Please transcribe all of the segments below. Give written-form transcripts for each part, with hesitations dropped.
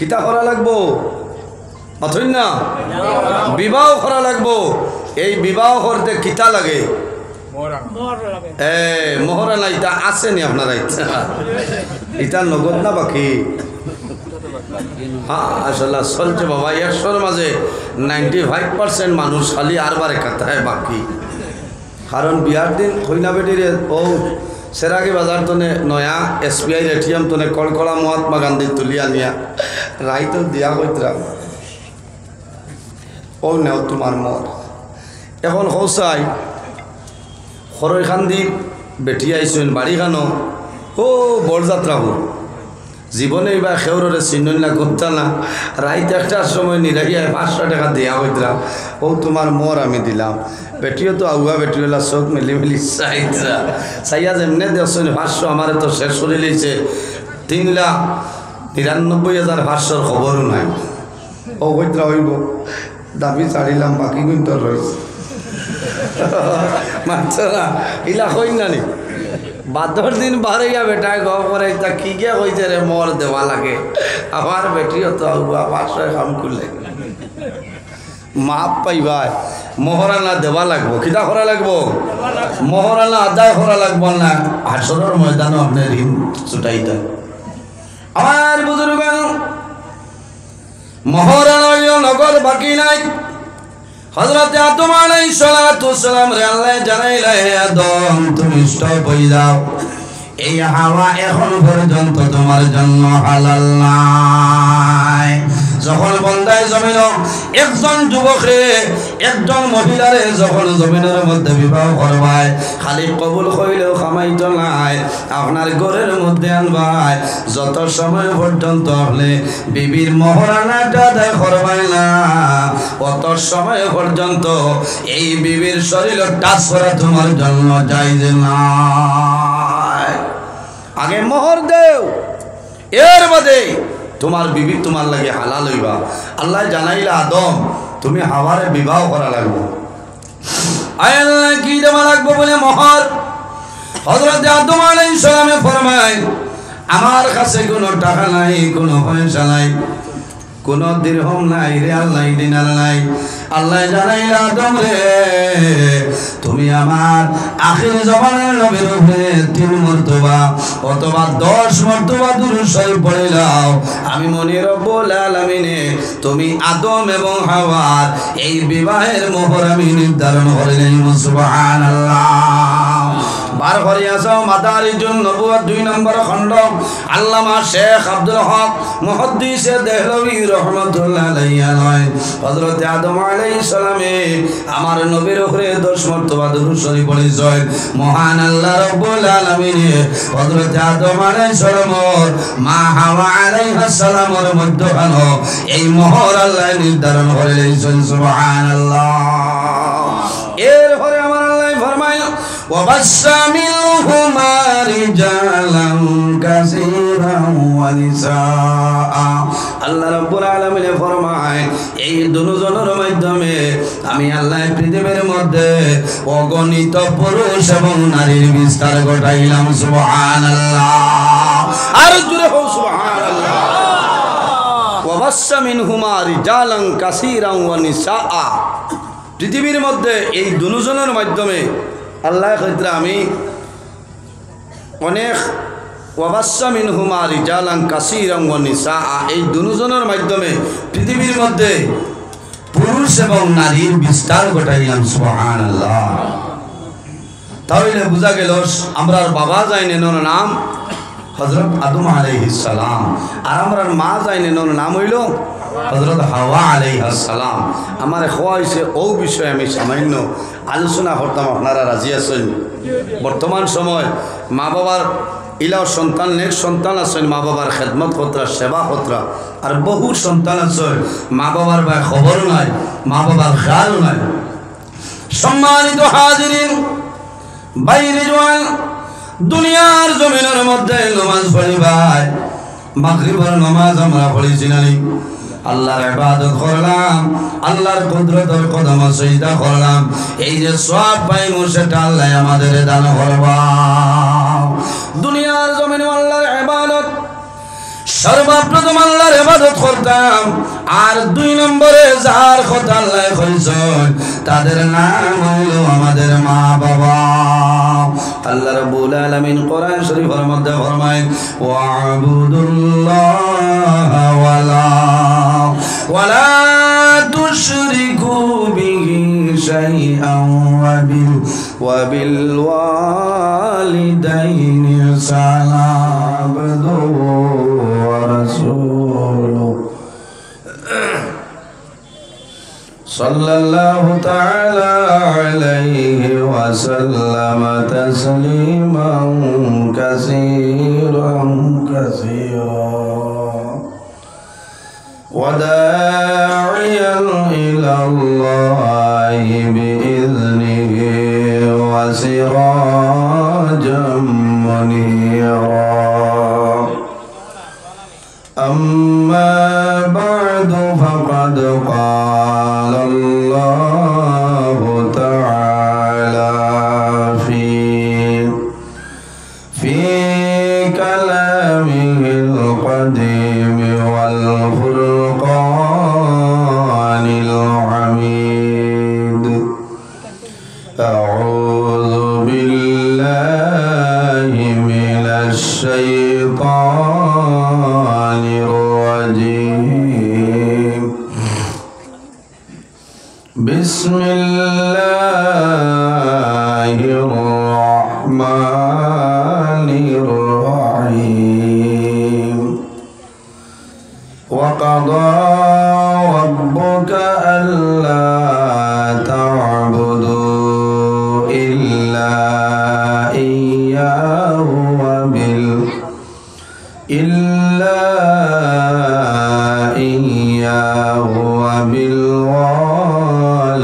কিতা করা লাগবো অথই না বিবাহ করা লাগবো এই বিবাহ করতে কিতা লাগে মোহরানা ইটা আছে নি আপনারা ইটা নগদ না বাকি হ্যাঁ আসলে চলছে বাবা 100-র মাঝে 95% মানুষ খালি আরবারে কাতায় বাকি কারণ বিয়ার দিন কইনা বেটিরে ও সেরাগি বাজার তোনে নয়া SBI ATM তোনে কলকলা মহাত্মা গান্ধী তুলিয়া নিয়া রাইতো দিয়া কইতরা ও নেও তোমার মর এখন হৌসাই খরই খান্দির বেটি আইসেন বাড়ি খানো ও বরযাত্রা হল জীবনে এবার খেউরে চিহ্ন না করতা না রাইতে একটার সময় নিরাইয়া 500 টাকা দেওয়া হইতরা ও তোমার মর আমি দিলাম বেটিও তো আগুয়া বেটিওলা চোখ মেলি মেলি চাইতরা চাইয়া যেমনে দেওছেন 500 আমার তো শেষ করে লিছে 3,99,500 খবরও নাই ও হইতরা হইব দাবি ছাড়িলাম বাকি কিন্তু রয়েছে মাছরা ইলা কই না নি বাদর দিন বাড়াইয়া বেটায় গপ করে তা কি গিয়া কইছে রে মর দেওয়া লাগে আমার বেটিও তো আগুয়া 500 কাম করলে মাপ পাইবাই মোহরানা দেওয়া লাগবো কিতা করা লাগবো মোহরানা আদায় করা লাগবো না হাসরের ময়দানে আপনি ঋণ ছুটাইতে আমার বুজুর্গ মোহরানা নগদ বাকি নাই হযরত আদম আলাইহিস সালাতু ওয়াসসালাম রে আল্লাহ জানাইলা হে আদম তুমি স্টপ হই যাও এই হাওয়া এখন পর্যন্ত তোমার জন্য হালাল নাই যখন বন্দায় জমিন একজন যুবকরে একজন মহিলারে যখন জমিনের মধ্যে বিবাহ করবায় খালি কবুল কইলেও খামাইতো নাই আপনার ঘরের মধ্যে আনবাই যত সময় পর্যন্ত আপনি বিবির মোহরানাটা আদায় করবাই না অত সময় পর্যন্ত এই বিবির শরীর টাচ করা তোমার জন্য জায়েজ না আগে মোহর দেও এর বাদে তোমার বিবি তোমার লাগে হালাল হইবা আল্লাহ জানাইলা আদম তুমি হাওয়ারে বিবাহ করা লাগবে আল্লাহ কি দেওয়া লাগবে বলে মোহর হযরত আদম আলাইহিস সালামে ফরমায় আমার কাছে কোনো টাকা নাই কোনো পয়সা নাই কোনো দিরহম নাই রিয়াল নাই দিনার নাই আল্লাহ জানাইলা আদম রে তুমি আমার আখির জামানার নবীর উপরে 3 মর্তবা অথবা 10 মর্তবা দুরূদ শরীফ পড়ে নাও আমি মনে রব্বুল আলামিনে তুমি আদম এবং হাওয়ার এই বিবাহের মোহর আমি নির্ধারণ করলেন সুবহানাল্লাহ বার করে আসো মাদারিজুন নবুওয়াত 2 নম্বর খণ্ড আল্লামা শেখ আব্দুল হক মুহাদ্দিস দেহলভী রাহমাতুল্লাহ আলাইহি হযরত আদম আলাইহিস সালামে আমার নবীর উপরে 10 মর্তবা দুরূদ শরীফ পড়েছেন মহান আল্লাহ রাব্বুল আলামিন হযরত আদম আলাইহিস সালাম মা হাওয়া আলাইহিস সালামের মধ্যখানে এই মোহর আল্লাহ নির্ধারণ করলেন সুবহানাল্লাহ এরপরে আমার আল্লাহ ফরমায় وبث منهما رجالا كثيرا ونساء আল্লাহ রাব্বুল আলামিন ফরমায় এই দুজনের মাধ্যমে আমি আল্লাহ পৃথিবীর মধ্যে অগণিত পুরুষ এবং নারীর বিস্তার ঘটাইলাম সুবহানাল্লাহ আর জোরে হও সুবহানাল্লাহ وبث منهما رجالا كثيرا ونساء পৃথিবীর মধ্যে এই দুজনের মাধ্যমে আল্লাহ কইতরা আমি অনেক ওয়াবাসসা মিনহুমা রিজালান কাসীরান ওয়া নিসাআ এই দুজনের মাধ্যমে পৃথিবীর মধ্যে পুরুষ এবং নারীর বিস্তার ঘটাইলাম সুবহানাল্লাহ তাহলে বুঝা গেল আমরার বাবা জানেন নাম হযরত আদম আলাইহিস সালাম আর আমরার মা জানেন নাম হইল হযরত হাওয়া আলাইহিস সালাম আমার খোয়াইছে ও বিষয়ে আমি সামান্য আলোচনা করতাম আপনারা রাজি আছেন বর্তমান সময় মা বাবার ইলাও সন্তান নেক সন্তান আছেন মা বাবার খেদমত কতরা সেবা কতরা আর বহু সন্তান আছে মা বাবার ভাই খবর নাই মা বাবার খেয়াল নাই সম্মানিত হাজিরিন বাইরে জওয়ান দুনিয়ার জমিনের মধ্যে নামাজ পড়ি ভাই মাগরিবের নামাজ আমরা পড়িছি না আল্লাহর ইবাদত করলাম আল্লাহর কুদরতের কদমে সিজদা করলাম এই যে সওয়াব পাইমু সেটা আল্লাহ আমাদের দান করবা দুনিয়ার জমিনে আল্লাহর ইবাদত সর্বপ্রথম আল্লাহর ইবাদত করতে করতাম আর 2 নম্বরে যার কথা আল্লাহ কইছেন তাদের নাম হলো আমাদের মা বাবা আল্লাহ রাব্বুল আলামিন কোরআন শরীফের মধ্যে ফরমায় ওয়া'বুদুল্লাহা ওয়ালা তুশরিকু বিহি শাইআন ওয়া বিল ওয়ালিদাইনি ইহসানা আবদুহু ওয়া রাসূলুহু সাল্লাল্লাহু তাআলা আলাইহি ওয়া সাল্লাম তাসলিমান কাসীরান কাসীরা ওয়া দা'iyan ইলা আল্লাহি বিইذনিহি ওয়া সিরাজাম মুনীরা أما بعد فقد قال الله تعالى في كلامه القديم والفرقان الحميد أعوذ بالله من الشيطان الرجيم بسم الله الرحمن الرحيم وقضى ربك ألا تعبدوا إلا إياه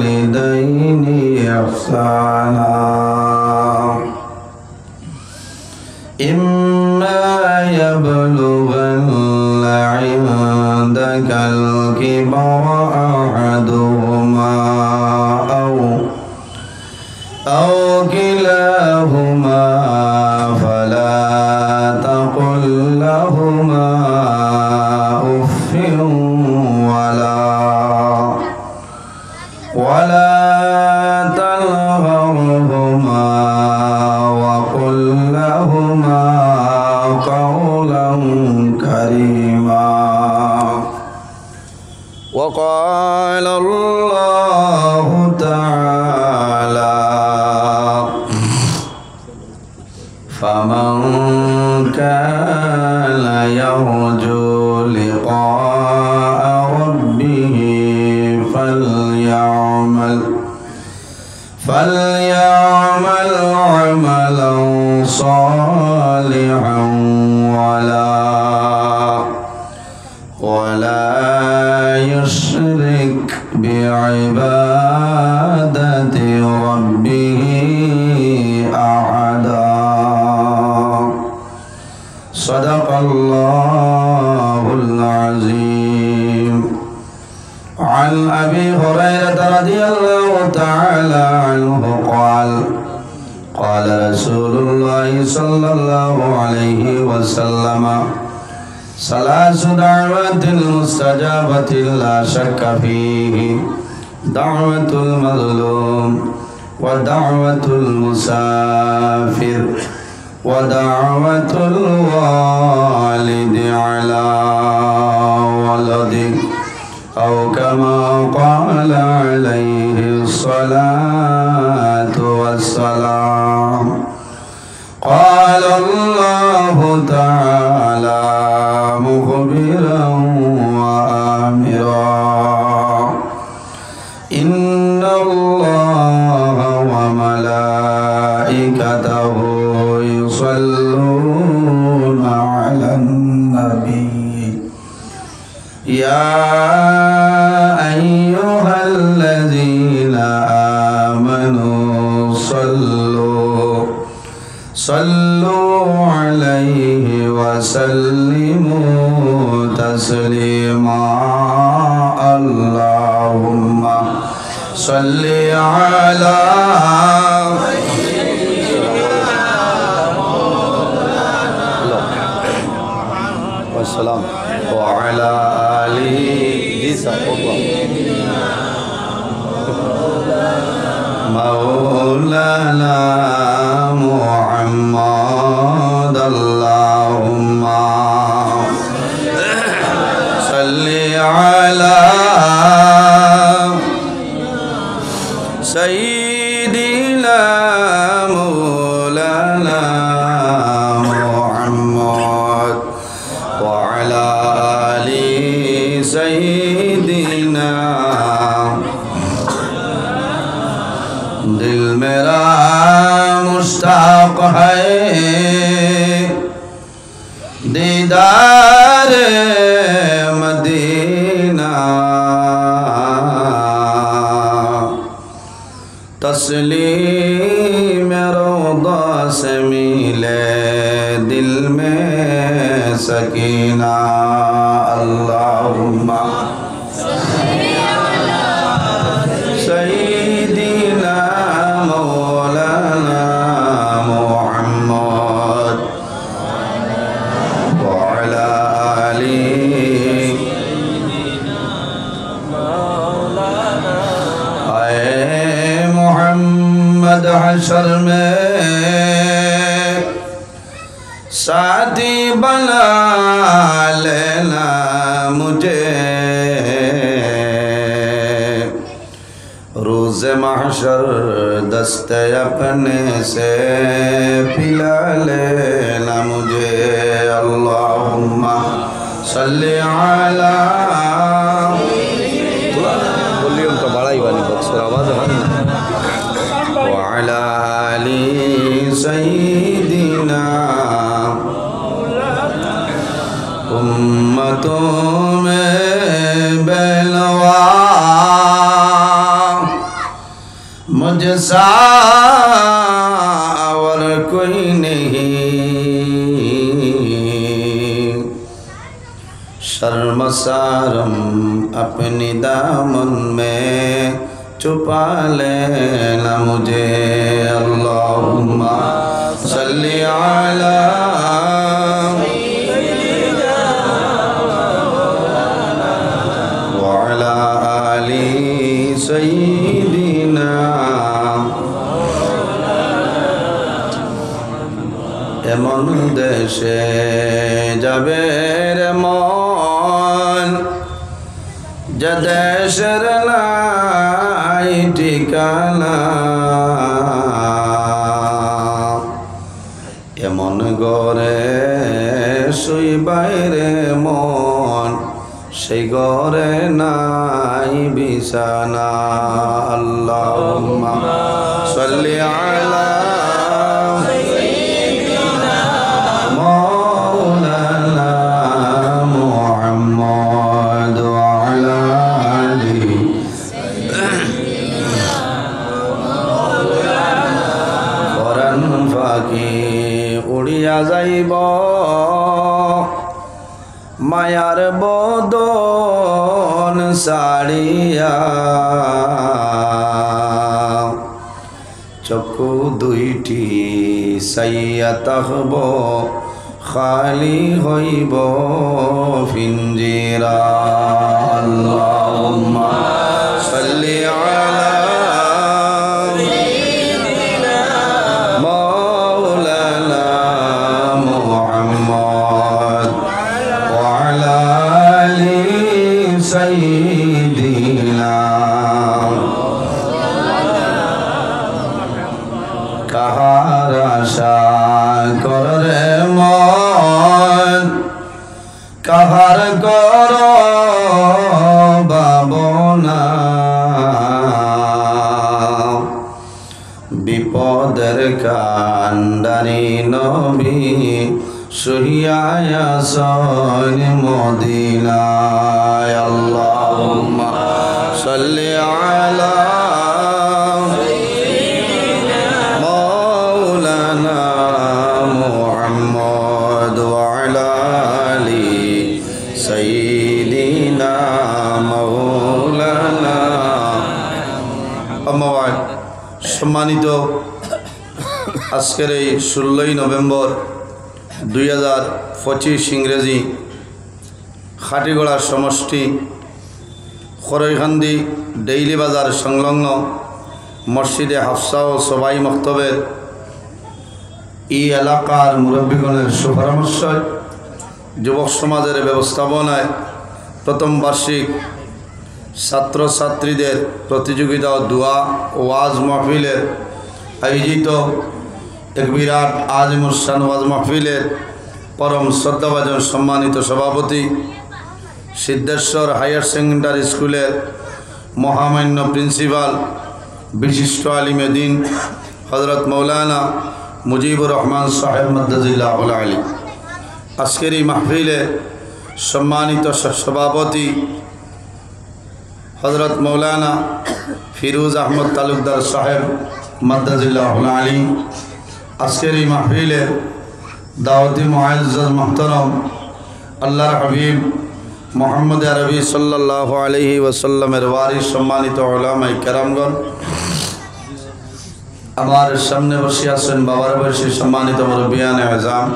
وبالوالدين إحسانا إما يبلغن عندك الكبر أحدهما أو كلاهما فلا تقل لهما أف ولا تنهرهما وقل لهما قولا كريما وقال الله تعالى فمن كان يرجو لقاء ربه فليعمل عملا صالحا ولا يشرك بعبادة ربه أحدا صدق الله العظيم عن أبي هريرة رضي الله تعالى عنه قال رسول الله صلى الله عليه وسلم ثلاث دعوات مستجابة لا شك فيه دعوة المظلوم ودعوة المسافر ودعوة الوالد على ولده أو كما قال عليه الصلاة والسلام قال الله تعالى مخبرا وآمرا إن الله وملائكته يصلون على النبي يا أيها الذين آمنوا صلوا عليه وسلموا تسليما اللهم صل على والسلام وعلى आली जी मौलाना मुहम्मद अल्लाहुम्मा सल्ली अला सय्यिदिना मौलाना मुहम्मद व अला आलि सय्यिदिना। दिल मेरा मुश्ताक है दीदार मदीना, तस्लीम रौदा से मिले दिल में सकीना। अल्लाहुम्मा सय्यिदिना मौलाना मुहम्मद व अला आलि मोहम्मद हशर में साथी बना लेना मुझे, रोज़ महशर दस्ते अपने से पिला लेना मुझे। अल्लाहुम्मा सल्ली अला वॉल्यूम का बड़ा ही वाली बक्स आवाज़ है व अला आलि सय्यिदिना। उम्मतों में बेलवा मुझसा और कोई नहीं, शर्मसारम अपनी दामन में छुपा लेना मुझे। अल्लाहुम्मा सल्ली अला व अला आलि सय्यिदिना। एमन देशे जाबे रे मन যে দেশের নাই ঠিকানা, এমন ঘরে শুই বাইরে মন সেই ঘরে নাই বিছানা। আল্লাহুম্মা সাল্লি আলা মৌলানা মুহাম্মদ ওয়া আলা আলি কোরআন ফাঁকি উড়িয়া যাইব মায়ার বদন সাড়িয়া, চক্ষু দুইটি সাইয়া তাহব খালি হইব ফিঞ্জিরা। আল্লাহুম্মা সাল্লি আলা মাওলানা মুহাম্মদ ওয়া আলা আলি সাইয়্যিদিনা। কাহার আশা করে মন কাহার কর ভাবনা, বিপদের কান্ডারি নবী শুইয়ায় আছেন মদিনায়। আল্লাহুম্মা সাল্লি আলা মাওলানা মুহাম্মদ ওয়া আলা আলি সাইয়্যিদিনা মাওলানা। আম্মা বাদ, সম্মানিত আজকের এই 16ই নভেম্বর 2025 ইংরেজি খাটিগড়ার সমষ্টি খরৈখান্দি ডেইলি বাজার সংলগ্ন মসজিদে হাফসা ও সবাই মক্তবের এই এলাকার মুরব্বীগণের সুপরামর্শয় যুবক সমাজের ব্যবস্থাপনায় প্রথম বার্ষিক ছাত্রছাত্রীদের প্রতিযোগিতা ও দোয়া ও ওয়াজ মাহফিলের আয়োজিত এক বিরাট আজিমুসান ওয়াজ মাহফিলের পরম শ্রদ্ধাভাজন সম্মানিত সভাপতি সিদ্ধেশ্বর হায়ার সেকেন্ডারি স্কুলের মহামান্য প্রিন্সিপাল বিশিষ্ট আলিমে দ্বীন হযরত মৌলানা মুজিবুর রহমান সাহেব মাদ্দাজিল্লাহুল আলী। আজকের এই মাহফিলে সম্মানিত সভাপতি হযরত মৌলানা ফিরোজ আহমদ তালুকদার সাহেব মাদ্দাজিল্লাহুল আলী। আজকের এই মাহফিলে দাওয়াতি মুআজ্জাজ মুহতারাম আল্লাহর হাবিব মোহাম্মদ আরবি সাল্লাল্লাহু আলাইহি ওয়াসাল্লামের ওয়ারিস সম্মানিত উলামায়ে কেরামগণ, আমার সামনে বসে আছেন বাবার বয়সী সম্মানিত মুরব্বিয়ানে আযম,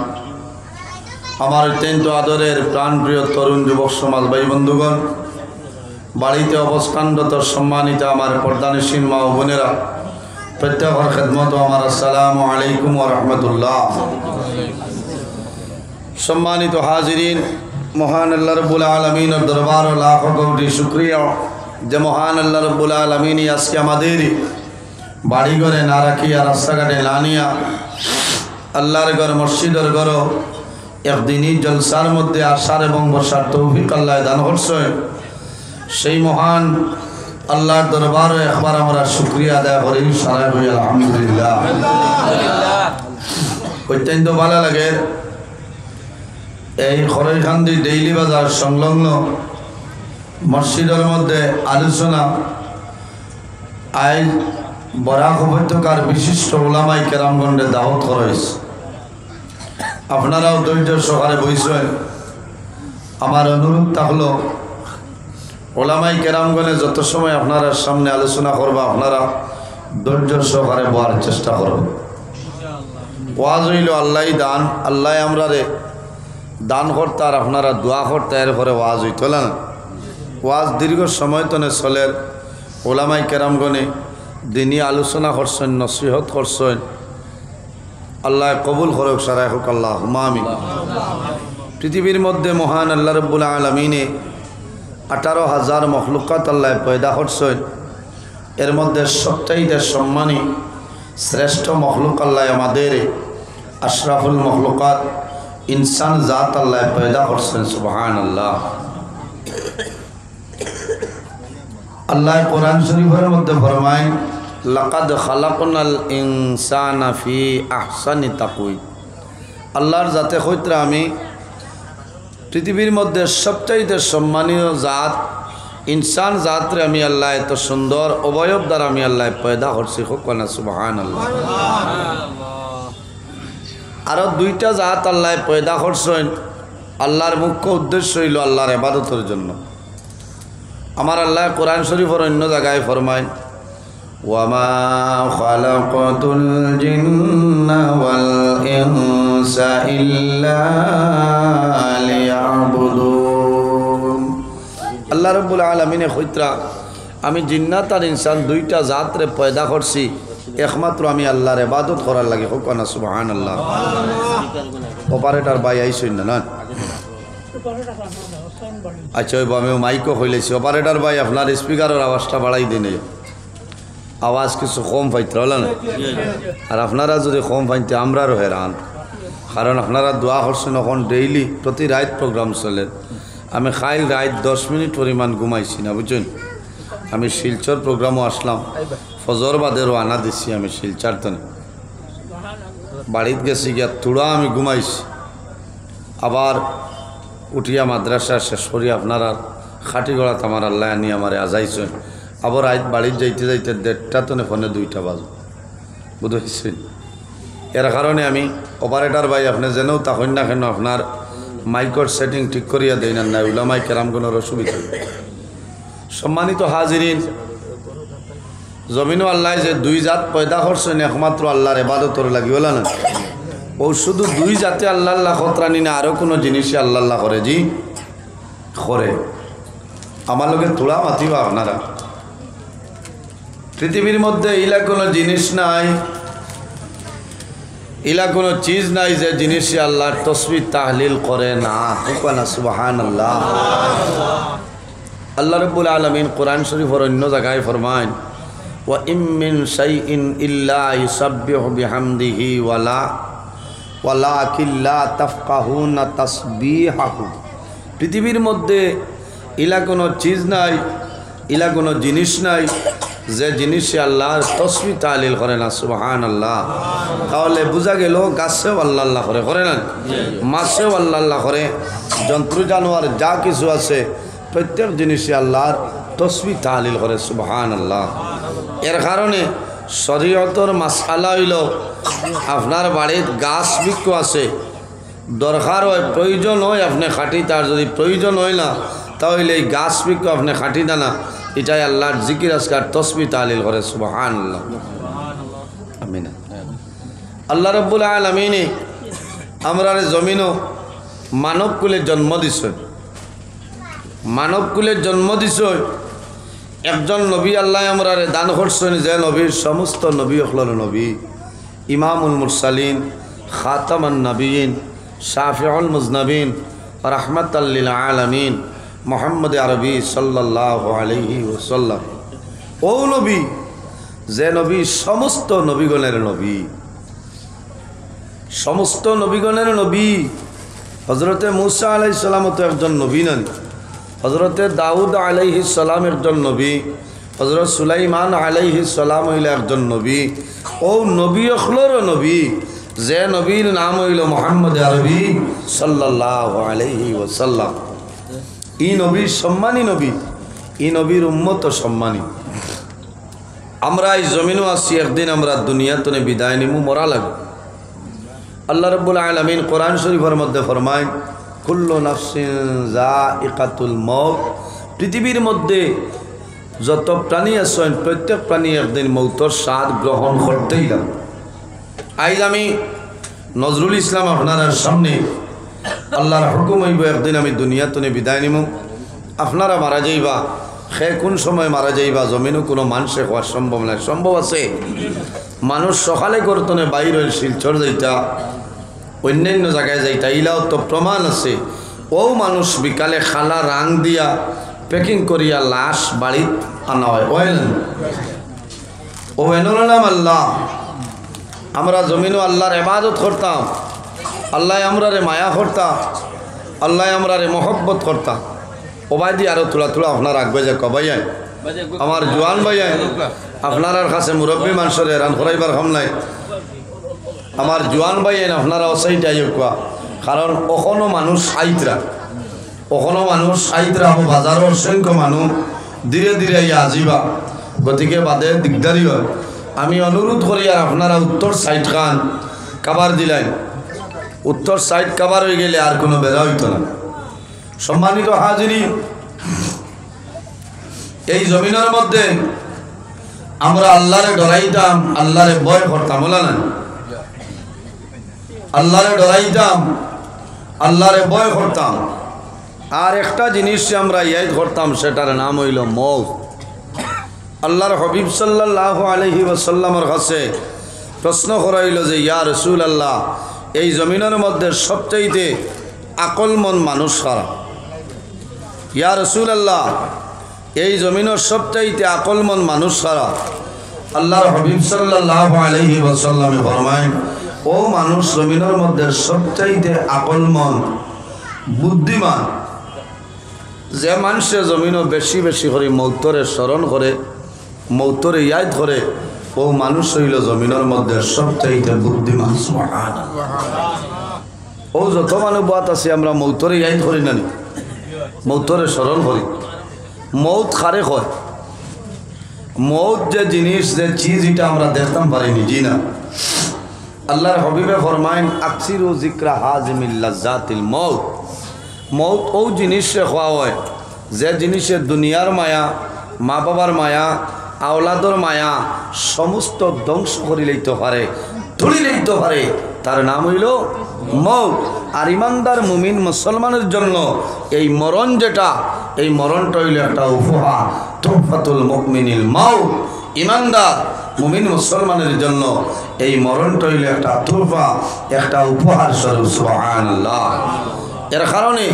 আমার অত্যন্ত আদরের প্রাণপ্রিয় তরুণ যুবক সমাজ ভাই বন্ধুগণ, বাড়িতে অবস্থানরত সম্মানিত আমার পর্দানশীল মা ও বোনেরা, প্রত্যেকের খেদমত আমার আসসালামু আলাইকুম ওয়া রাহমাতুল্লাহ। সম্মানিত হাজিরিন, মহান আল্লাহ রাব্বুল আলামিনের দরবার ও লাখ কোটি শুকরিয়া যে মহান আল্লাহ রাব্বুল আলামিনই আজকে আমাদের বাড়ি ঘরে না রাখিয়া রাস্তাঘাটে না নিয়া আল্লাহর ঘর মসজিদের ঘর একদিনই জলসার মধ্যে আসার এবং বসার তৌফিক আল্লাহ দান করছেন। সেই মহান আল্লাহর দরবারে একবার আমরা শুকরিয়া আদায় করি, সারা হই আলহামদুলিল্লাহ। অত্যন্ত ভালো লাগে এই খরৈখান্দি ডেইলি বাজার সংলগ্ন মসজিদের মধ্যে আলোচনা আজ বরাক উপত্যকার বিশিষ্ট ওলামায়ে কেরামগণের দাওয়াত করা হয়েছে। আপনারাও ধৈর্য সহকারে বসেন। আমার অনুরোধ থাকলো ওলামায়ে কেরামগণে যত সময় আপনারা সামনে আলোচনা করবা আপনারা ধৈর্য সহকারে বলার চেষ্টা করবেন। ওয়াজ হইল আল্লাহই দান, আল্লাহ আমরা রে দান করতে আর আপনারা দোয়া করতে এরপরে ওয়াজ হইত না। ওয়াজ দীর্ঘ সময় তনে চলের ওলামায়ে কেরামগণে দিনী আলোচনা করছেন, নসিহত করছেন। আল্লাহ কবুল করুক, সারাই হোক আল্লাহুম্মা আমিন। পৃথিবীর মধ্যে মহান আল্লাহ রাব্বুল আলামিনে 18,000 মখলুকাত আল্লাহ পয়দা করছেন। এর মধ্যে সবচাইতে সম্মানী শ্রেষ্ঠ মখলুক আল্লাহ আমাদের আশরাফুল মখলুকাত ইনসান জাত আল্লাহ পয়দা করছেন। সুবহানাল্লাহ। আল্লাহ কোরআন শরীফের মধ্যে ফরমায় লাকাদ খালাকনাল ইনসানা ফি আহসানি তাকওয়িম। আল্লাহর জাতে কইত্রা আমি পৃথিবীর মধ্যে সবচাইতে সম্মানীয় জাত ইনসান জাতরে আমি আল্লাহ এত সুন্দর অবয়ব দ্বারা আমি আল্লাহ পয়দা করছি। কোনা সুবহানাল্লাহ। আরো দুইটা জাত আল্লাহ পয়দা করছেন। আল্লাহর মুখ্য উদ্দেশ্য হইল আল্লাহর ইবাদতের জন্য। আমার আল্লাহ কোরআন শরীফের অন্য জায়গায় ফরমায় ওয়ামা খালাকাতুল জিন্না ওয়াল ইনসা ইল্লা লিয়াবুদুন। আল্লাহ রাব্বুল আলামিনে কইত্রা আমি জিন্নাত আর ইনসান দুইটা জাতরে পয়দা করছি একমাত্র আমি আল্লাহর ইবাদত করার লাগে। হোক না সুবহানাল্লাহ। অপারেটর ভাই আইছেন না? আচ্ছা, ওই আমি মাইকও হইলেছি। অপারেটর ভাই আপনার স্পিকারের আওয়াজটা বাড়াই দিন, আওয়াজ কিছু কম পাইতে হল না। আর আপনারা যদি কম পাইতে আমরারও হেরান, কারণ আপনারা দোয়া করছেন। এখন ডেইলি প্রতি রাত প্রোগ্রাম চলে। আমি খাইল রাত 10 মিনিট পরিমাণ ঘুমাইছি না, বুঝছেন। আমি শিলচর প্রোগ্রামও আসলাম, ফজর বাদেরও আনা দিছি। আমি শিলচর তো বাড়িতে গেছি গিয়া থোড়া আমি ঘুমাইছি। আবার উঠিয়া মাদ্রাসা শেষ করি আপনারা খাটিগড়াত আমার আল্লাহ আনি আমার আজাইছেন। আবার রাত বাড়ির যাইতে যাইতে 1:30 তনে ফোনে 2টা বাজে, বুঝেছেন। এর কারণে আমি অপারেটর ভাই আপনি যেন তখন না কেন আপনার মাইকর সেটিং ঠিক করিয়া দেয় না, উলামায়ে কেরামগণের অসুবিধা। সম্মানিত হাজিরিন, জমিনও আল্লাহ যে দুই জাত পয়দা করছেন একমাত্র আল্লাহর ইবাদতর লাগি, বলা না। ও শুধু দুই জাতে আল্লাহ আল্লাহ খতরানি না, আরও কোনো জিনিসই আল্লাহ আল্লাহ করে। জি করে আমার লোকে তোলা মাতিবা আপনারা পৃথিবীর মধ্যে ইলা কোনো জিনিস নাই ইলা কোনো চিজ নাই যে জিনিসে আল্লাহর তসবিহ তাহলিল করে না হুকানা সুবহানাল্লাহ আল্লাহ রাব্বুল আলামিন কোরআন শরীফের অন্য জায়গায় ফরমান ওয়া ইম মিন শাইইন ইল্লা ইউসাব্বিহু বিহামদিহি ওয়ালাকিন লা তাফকাহুনা তাসবিহাহু পৃথিবীর মধ্যে ইলা কোনো চিজ নাই ইলা কোনো জিনিস নাই যে জিনিসে আল্লাহর তসবিহ তাহলিল করে না সুবহানাল্লাহ তাহলে বোঝা গেল গাছেও আল্লাহ আল্লাহ করে না মাছেও আল্লাহ আল্লাহ করে জন্তু জানোয়ার যা কিছু আছে প্রত্যেক জিনিসে আল্লাহর তসবিহ তাহলিল করে সুবহানাল্লাহ এর কারণে শরীয়তের মাসআলা হইল আপনার বাড়ির গাছ বৃক্ষ আছে দরকার হয় প্রয়োজন হয় আপনি খাটি তার যদি প্রয়োজন হয় না তাহলে এই গাছ বৃক্ষ আপনি খাটি না না এটাই আল্লাহর জিকির আজকার তসবিহ তাহলিল করে সুবহানাল্লাহ আমিন আল্লাহ রাব্বুল আলামিন আমরা জমিনও মানব কুলের জন্ম দিছে মানব কুলের জন্ম দিছে একজন নবী আল্লাহ আমরা দান করছেন যে নবীর সমস্ত নবী হলেন নবী ইমামুল মুরসালিন খাতামান নবীন শাফিউল মুজনবিন রাহমাতাল লিল আলামিন মুহাম্মদ আরবি সাল্লাল্লাহু আলাইহি ওয়াসাল্লাম ও নবী যে নবী সমস্ত নবীগণের নবী সমস্ত নবীগণের নবী হযরতে মূসা আলাইহিস সালাম তো একজন নবী নন হযরতে দাউদ আলাইহিস সালাম একজন নবী হযরত সুলাইমান আলাইহিস সালাম হইল একজন নবী ও নবী হলর নবী যে নবীর নাম হইল মুহাম্মদ আরবি সাল্লাল্লাহু আলাইহি ওয়াসাল্লাম এই নবী সম্মানী নবী এই নবীর উম্মত সম্মানী আমরা এই জমিনও আছি একদিন আমরা দুনিয়াতে বিদায় নিমু মরা লাগবে আল্লাহ রাব্বুল আলামিন কোরআন শরীফের মধ্যে ফরমায় কুল্লু নাফসিন যায়িকাতুল মউত পৃথিবীর মধ্যে যত প্রাণী আছেন প্রত্যেক প্রাণী একদিন মৌতের স্বাদ গ্রহণ করতেই লাগবে আজ আমি নজরুল ইসলাম আপনার সামনে আল্লাহর হুকুম হইব একদিন আমি দুনিয়াতে বিদায় নিমু আপনারা মারা যাইবা সে কোন সময় মারা যাইবা জমিনও কোনো মানুষে হওয়ার সম্ভব নয় সম্ভব আছে মানুষ সকালে করতনে বাইর হয়ে শিলচর যাইতা অন্যান্য জায়গায় যাইতা ইলাও তো প্রমাণ আছে ও মানুষ বিকালে খালা রাং দিয়া প্যাকিং করিয়া লাশ বাড়ি আনা হয় ও এনর নাম আল্লাহ আমরা জমিনও আল্লাহর ইবাদত করতাম আল্লাহ আমরা রে মায়া করতাম আল্লাহ আমরা রে মহব্বত করতাম ওবাই দিয়ে আরো তোলা তোলা আপনার রাখবে যে কবাইয়াই আমার জোয়ান ভাইয়াই আপনার কাছে মুরব্বী মানুষের হেরান করাইবার হম নাই আমার জোয়ান ভাইয়াই আপনারা অসাইটাই কোয়া কারণ কখনো মানুষ আইতরা বাজারের অসংখ্য মানুষ ধীরে ধীরে আজিবা গতিকে বাদে দিগদারি হয় আমি অনুরোধ করি আর আপনারা উত্তর সাইড খান কাবার দিলেন উত্তর সাইড কাবার হয়ে গেলে আর কোনো বেড়া হইতো না সম্মানিত হাজিরি এই জমিনের মধ্যে আমরা আল্লাহরে ডরাইতাম আল্লাহরে ভয় করতাম বলা না আল্লাহরে ডরাইতাম আল্লাহরে ভয় করতাম আর একটা জিনিস আমরা ইয়াদ করতাম সেটার নাম হইল মউত আল্লাহর হাবিব সাল্লাল্লাহু আলাইহি ওয়াসাল্লামের কাছে প্রশ্ন করাইল যে ইয়া রাসূলুল্লাহ এই জমিনের মধ্যে সবচাইতে আকলমন মানুষ কারা ইয়া রাসূলুল্লাহ এই জমিনের সবচাইতে আকলমন মানুষ কারা আল্লাহর হাবিব সাল্লাল্লাহু আলাইহি ওয়াসাল্লাম ফরমায় ও মানুষ জমিনের মধ্যে সবচাইতে আকলমন বুদ্ধিমান যে মানুষের জমিনও বেশি বেশি করে মৌতরে স্মরণ করে মৌতরে ইয়াদ করে ও মানুষ হইল জমিনের মধ্যে সবচাইতে বুদ্ধিমান ও যত মানুষ বাত আছে আমরা মৌতরে ইয়াদ করি না মৌতরে স্মরণ করি মৌত খারে হয় মৌত যে জিনিস যে চিজ এটা আমরা দেখতাম পারিনি জি না আল্লাহর হাবিবে ফরমাইন আকসিরু যিকরা হাজিমিল লাজ্জাতিল মৌত মৌত ও জিনিসে খাওয়া হয় যে জিনিসের দুনিয়ার মায়া মা বাবার মায়া আওলাদর মায়া সমস্ত ধ্বংস করে লইতে পারে ধরি লইতে পারে তার নাম হইল মৌত। আর ইমানদার মুমিন মুসলমানের জন্য এই মরণ যেটা, এই মরণটা হইল একটা উপহার, তুহফাতুল মুমিনিল মৌত। ইমানদার মুমিন মুসলমানের জন্য এই মরণটা হইল একটা তুহফা, একটা উপহার স্বরূপ। সুবহানাল্লাহ। এর কারণে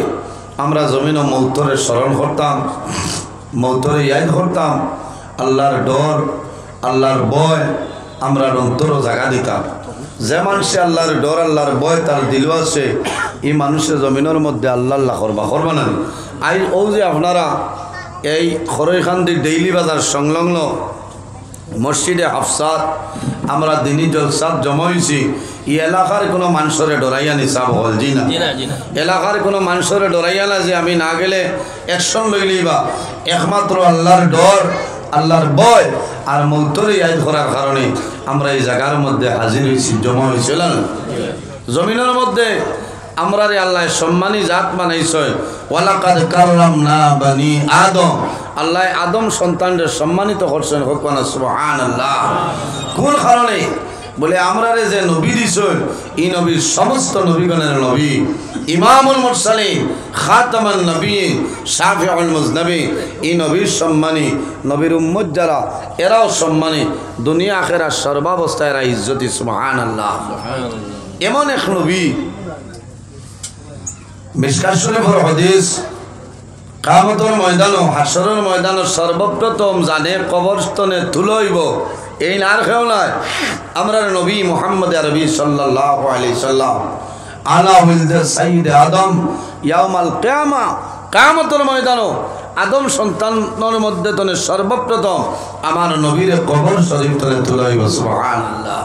আমরা জমিন ও মৌতরে স্মরণ করতাম, মৌতরে ইয়াদ করতাম, আল্লাহর ডর, আল্লাহর ভয় আমরা অন্তরও জায়গা দিতাম। যে মানুষে আল্লাহর ডর, আল্লাহর ভয় তার দিল আছে, এই মানুষের জমিনের মধ্যে আল্লাহ আল্লাহ করবা না। আই ও যে আপনারা এই খরৈখান্দি ডেইলি বাজার সংলগ্ন মসজিদে হাফসাত আমরা দিনী জলসাত জমা হয়েছি, এই এলাকার কোনো মানুষরে ডরাইয়া নিসাব হল জি না, এলাকার কোনো মানুষরে ডরাইয়া না যে আমি না গেলে অ্যাকশন লইলেই বা একমাত্র আল্লাহর ডর, আল্লাহর ভয় আর মৌতরে ইয়াদ করার কারণে আমরা এই জায়গার মধ্যে হাজির হয়েছি, জমা হয়েছিলাম। জমিনের মধ্যে আমরা রে আল্লাহ সম্মানী জাত বানাইছে, ওয়ালাকাদ কাররামনা বানি আদম, আল্লাহ আদম সন্তানদের সম্মানিত করছেন। হকনা সুবহানাল্লাহ। কোন কারণে বলে আমরা রে যে নবী দিছেন, এই নবীর সমস্ত নবীগণের নবী, ইমামুল মুরসালিন, খাতামান নবীন, শাফিউল মুজনবিন, এই নবীর সম্মানী, নবীর উম্মত যারা এরাও সম্মানী, দুনিয়া আখিরাত সর্বাবস্থায় এরা ইজ্জতি। সুবহানাল্লাহ। এমন এক নবী, মিশকাত শরীফের হাদিস, কিয়ামতের ময়দানও হাশরের ময়দানও সর্বপ্রথম জানে কবরস্থানে তুলইব এই আর কেউ নয়, আমরা নবী মুহাম্মদ আরবি সাল্লাল্লাহু আলাইহি সাল্লাম। আলা ওয়ালদ সাইয়্যিদ আদম ইয়াউমাল কিয়ামা, কিয়ামতের ময়দানও আদম সন্তানের মধ্যে তনে সর্বপ্রথম আমার নবীর কবর শরীফ তনে তুলইব। সুবহানাল্লাহ।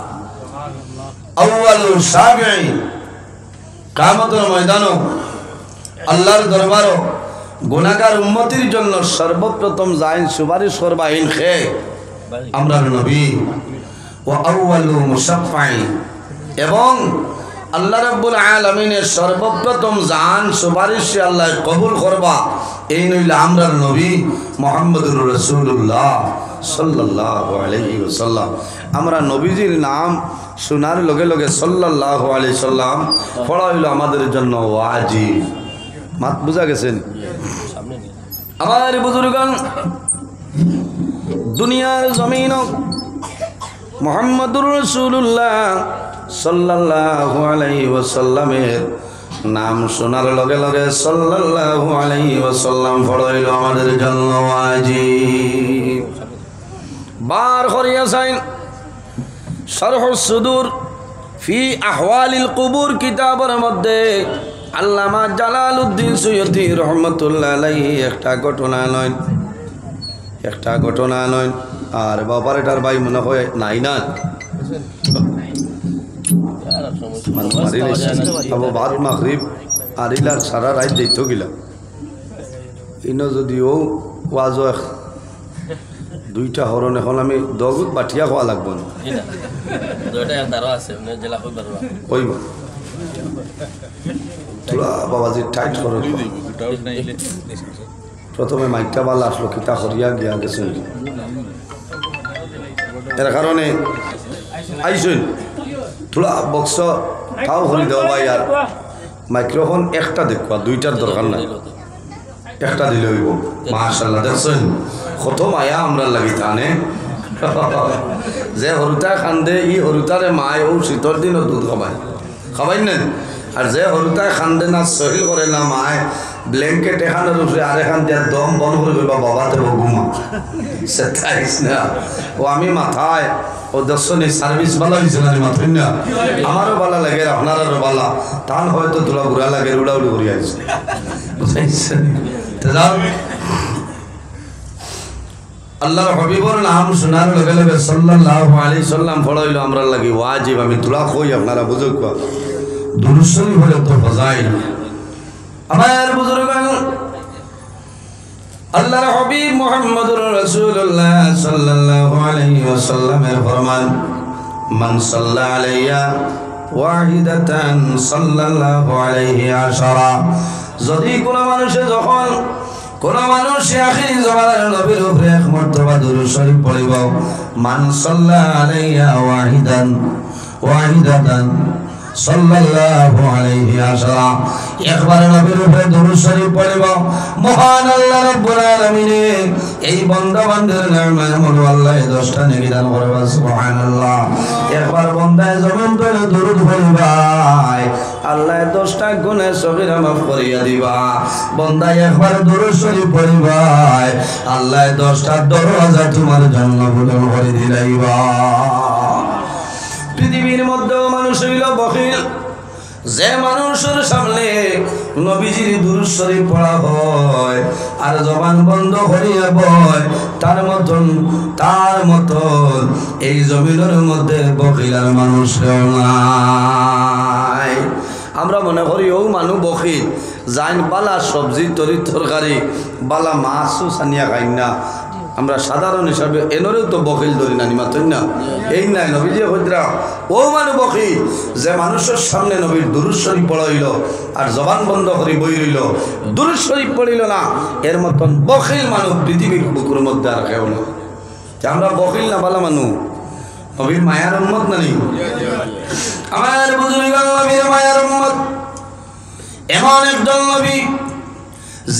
আউয়ালু শাফিঈ, কিয়ামতের ময়দানও আল্লাহর দরবারও গুনাহগার উম্মতির জন্য সর্বপ্রথম যাইন সুপারিশ করবাইন খে আমরা নবী। ওয়া আউয়ালু মুশাফফাই, এবং আল্লাহ রাব্বুল আলামিনের সর্বপ্রথম জান সুপারিশ আল্লাহ কবুল করবা এই নইলে আমরা নবী মুহাম্মদুর রাসূলুল্লাহ সাল্লাল্লাহু আলাইহি ওয়াসাল্লাম। আমরা নবীজির নাম শোনার লগে লগে সাল্লাল্লাহু আলাইহি সাল্লাম পড়া হইল আমাদের জন্য ওয়াজিব। মাত বুঝা গেছেন? আমার বুজুর্গান, দুনিয়ার জমিন মুহাম্মদুর রাসূলুল্লাহ সাল্লাল্লাহু আলাইহি ওয়াসাল্লামের নাম শোনার লগে লগে সাল্লাল্লাহু আলাইহি ওয়াসাল্লাম পড়াইল আমাদের জন্য ওয়াজিব। বার করিয়াছেন শরহুস সুদূর ফি আহওয়ালিল কুবুর কিতাবের মধ্যে আল্লামা জালালউদ্দিন সুয়ুতি রহমাতুল্লাহ আলাইহি একটা ঘটনা নয় আর বাবার এটার ভাই মনে হয় নাই না বাদ মাগরিব আরিলার সারা রাত যেত গিলা ইনো যদিও ওয়াজ দুইটা হরণ এখন আমি দগুত বাঠিয়া খাওয়া লাগবো না কইব বাবাজি টাইট করো। প্রথমে মাইকটা বালা আসলো কিতা করিয়া গিয়া গেছেন, এর কারণে আইসুন থোড়া বক্স তাও করি দেওয়া ভাই। আর মাইক্রোফোন একটা দেখবা, দুইটার দরকার নাই, একটা দিলে হইব। মাশাআল্লাহ, দেখছেন কত মায়া আমরা লাগি তানে। যে হরুতা খান্দে ই হরুতারে মায় ও শীতর দিনও দুধ খাবাই না। আর যে হরুতায় খান্দে না সহিল করে না মায় ব্ল্যাঙ্কেট এখানের উপরে আর এখান দিয়ে দম বন্ধ করে দেবা বাবাতে ঘুমা সেটাইস না। ও আমি মাথায় ও দর্শনী সার্ভিস ভালো হয়েছে না মাথায় না, আমারও ভালো লাগে আপনারও ভালো, তান হয়তো তোলা ঘুরা লাগে উড়াউড়ি ঘুরে আসছে বুঝাইছেন। আল্লাহর হাবিবর নাম শোনার লগে লগে সাল্লাল্লাহু আলাইহি সাল্লাম পড়াইল আমরা লাগি ওয়াজিব। আমি তোলা কই আপনারা বুঝুক দুরূদ শরীফ হলে তো ফজাইল। আমার বুজুর্গান, আল্লাহর হাবিব মুহাম্মদুর রাসূলুল্লাহ সাল্লাল্লাহু আলাইহি ওয়াসাল্লামের ফরমান, মান সাল্লা আলাইয়া ওয়াহিদাতান সাল্লাল্লাহু আলাইহি আশারা। যদি কোনো মানুষে যখন কোনো মানুষ আখির জামানার নবীর উপরে এক মর্তবা দুরূদ শরীফ পড়িব, মান সাল্লা আলাইয়া ওয়াহিদাতান সাল্লাল্লাহু আলাইহি ওয়াসাল্লাম একবার নবীর উপরে দরুদ শরীফ পড়িব মহান আল্লাহ রাব্বুল আলামিন এই বান্দা বান্দার নামে আল্লাহ 10টা নেকি দান করবে সুবহানাল্লাহ একবার বান্দায় জমিন করে দরুদ পড়িবাই আল্লাহ 10টা গুনাহ সগীরা মাফ করিয়া দিবা বান্দায় একবার দরুদ শরীফ পড়িবাই আল্লাহ 10টা দরওয়াজা তোমার জন্য খুলে করে দিলাইবা পৃথিবীর মধ্যে মানুষ হইল বখিল যে মানুষের সামনে নবীজির দুরূদ শরীফ পড়া হয় আর জবান বন্ধ করিয়া বয় তার মতন এই জমিনের মধ্যে বখিল আর মানুষ নাই আমরা মনে করি ও মানুষ বখিল যাইন বালা সবজি তরকারি বালা মাছও সানিয়া খাই না আমরা সাধারণ হিসাবে এনরেও তো বখিল ধরি না নিমাত না এই নাই নবীজি হইদ্রা ও মানুষ বখিল যে মানুষের সামনে নবীর দুরূদ শরীফ পড়াইল আর জবান বন্ধ করে বই রইল দুরূদ শরীফ পড়িল না এর মতন বখিল মানুষ পৃথিবীর বুকুর মধ্যে আর কেউ না আমরা বখিল না বালা মানুষ নবীর মায়ার উম্মত না নেই আমার বুজুর্গ নবীর মায়ার উম্মত এমন একজন নবী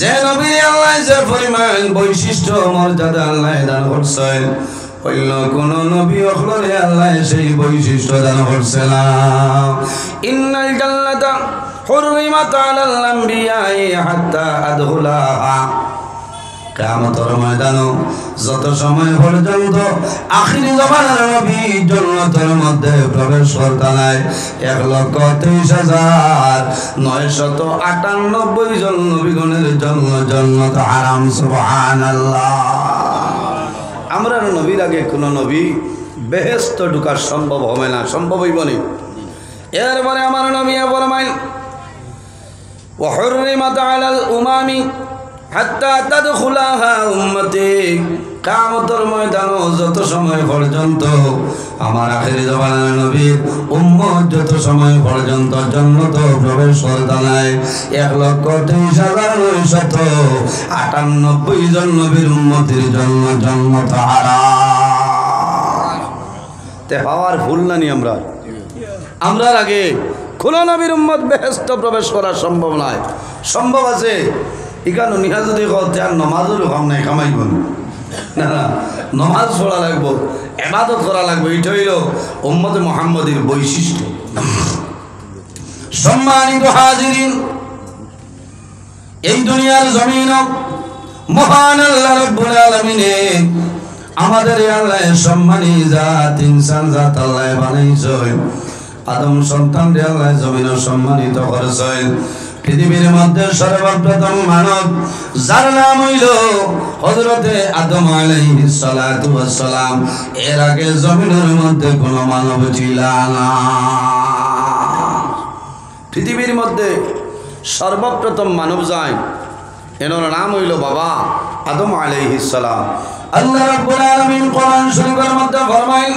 যে নবী আল্লাহ যে পরিমাণ বৈশিষ্ট্য মর্যাদা আল্লাহ দান করছেন অন্য কোন নবী অখলরে আল্লাহ সেই বৈশিষ্ট্য দান করছে না ইন্নাল জান্নাতা হুররিমাত আলাল আমবিয়াই হাত্তা আদখুলাহা কিয়ামতের ময়দানে যত সময় পর্যন্ত আখিরি জামানার নবী জান্নাতের মধ্যে প্রবেশ করতে নাই 1,23,998 জন নবীগণের জন্য জান্নাত হারাম সুবহানাল্লাহ আমরা নবীর আগে কোন নবী বেহেশত ঢোকা সম্ভব হবে না সম্ভব হইব না এরপরে আমার নবী ফরমাইল ওয়া হুররিমাত আলাল উমামি হাত্তা তাদখুলাহা উম্মতি কিয়ামতের ময়দানে যত সময় পর্যন্ত আমার আখিরি জামানার নবীর উম্মত যত সময় পর্যন্ত জান্নাতে প্রবেশ করতে নাই 1,23,998 জন নবীর উম্মতের জন্য জান্নাত হারাম তে হওয়ার ভুল না নি আমরা আগে কোন নবীর উম্মত বেহেশত প্রবেশ করা সম্ভব নয় সম্ভব আছে ইকানো নিহা যদি আর নমাজেরও কাম নাই কামাইব না নমাজ পড়া লাগবো ইবাদত করা লাগবে এটা হইল উম্মতে মুহাম্মদের বৈশিষ্ট্য সম্মানিত হাজিরিন এই দুনিয়ার জমিন মহান আল্লাহ রাব্বুল আলামিন আমাদের আল্লাহ সম্মানী জাত ইনসান জাত আল্লাহ বানাইছেন আদম সন্তান রে আল্লাহ জমিনে সম্মানিত করেছেন পৃথিবীর মধ্যে সর্বপ্রথম মানব যার নাম হইল হযরতে আদম আলাইহিস সালাতু ওয়াস সালাম এর আগে জমিনের মধ্যে কোনো মানব ছিল না পৃথিবীর মধ্যে সর্বপ্রথম মানব যায় এর নাম হইল বাবা আদম আলাইহিস সালাম আল্লাহ রাব্বুল আলামিন কোরআন শরীফের মধ্যে ফরমায়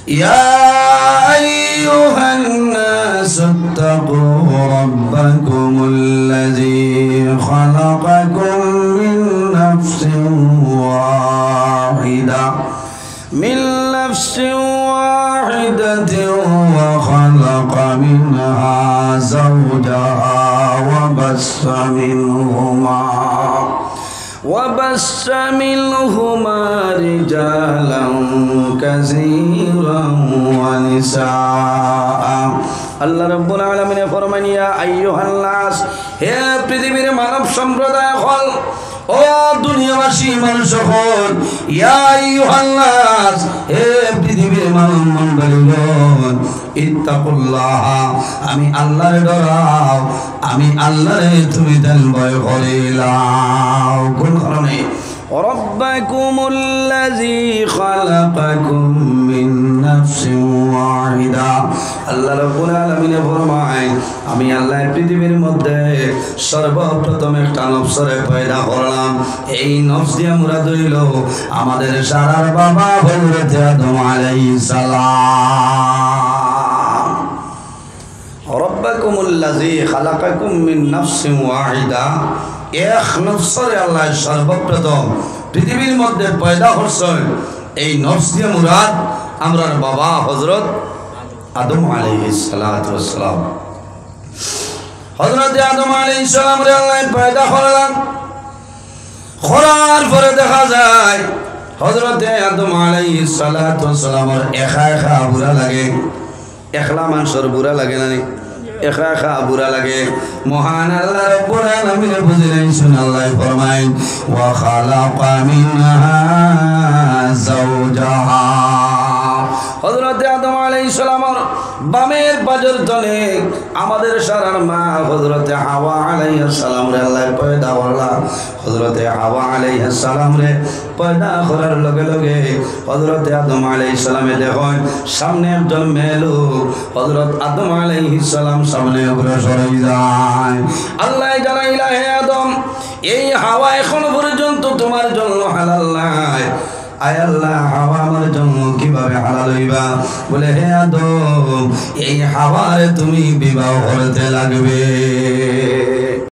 يا أيها الناس اتقوا ربكم الذي خلقكم من نفس واحدة وخلق منها زوجها وبث منهما رجالا كثيرا ونساء আল্লাহ রাব্বুল আলামিন ফরমান ইয়া আইয়ুহান নাস হে পৃথিবীর মানব সম্প্রদায় হল ও দুনিয়াবাসী মানুষ হল ইয়া আইয়ুহান নাস হে পৃথিবীর মানব মণ্ডলীগণ ইত্তাকুল্লাহ আমি আল্লাহর ডরাও আমি আল্লাহরে তুমি দেন ভয় করিলাও কোন কারণে ربكم الذي خلقكم من نفس واحدة আল্লাহ রাব্বুল আলামিন ফরমায় আমি আল্লাহ পৃথিবীর মধ্যে সর্বপ্রথম একটা নফসরে পয়দা করলাম এই নফস দিয়ে মুরাদ হইল আমাদের সারার বাবা হযরত আদম আলাইহিস সালাম রব্বাকুমুল্লাযী খালাকাকুম মিন নাফসিন ওয়াহিদা এক নফসরে আল্লাহ সর্বপ্রথম পৃথিবীর মধ্যে পয়দা করছেন এই নফস দিয়ে মুরাদ আমরার বাবা হযরত আদম আলাইহিস সালাতু ওয়াস সালাম হযরত আদম আলাইহিস সালাম রে আল্লাহ পয়দা করলেন করার পরে দেখা যায় হযরত আদম আলাইহিস সালাতু ওয়াস সালামের একা একা বুড়া লাগে একলা মানুষের বুড়া লাগে না একা একা বুড়া লাগে মহান আল্লাহ রব্বুল আলামিন বুঝলেন শুনে আল্লাহ ফরমায় ওয়া খালাকা মিনহা যাওজাহা হযরত আদম আলাইহিস সালামের বামের পাজর তলে আমাদের সারার মা হযরত হাওয়া আলাইহিস সালাম রে আল্লাহ পয়দা করলা হযরত হাওয়া আলাইহিস সালাম রে পয়দা করার লগে লগে হযরত আদম আলাইহিস সালামে দেখেন সামনে একজন মেয়ে লোক হযরত আদম আলাইহিস সালাম সামনে অগ্রসর হয়ে যায় আল্লাহ জানাইলা হে আদম এই হাওয়া এখনো পর্যন্ত তোমার জন্য হালাল নাই আয় আল্লাহ হাওয়া আমার জন্য কিভাবে হালাল হইবা বলে হে আদম এই হাওয়ারে তুমি বিবাহ করতে লাগবে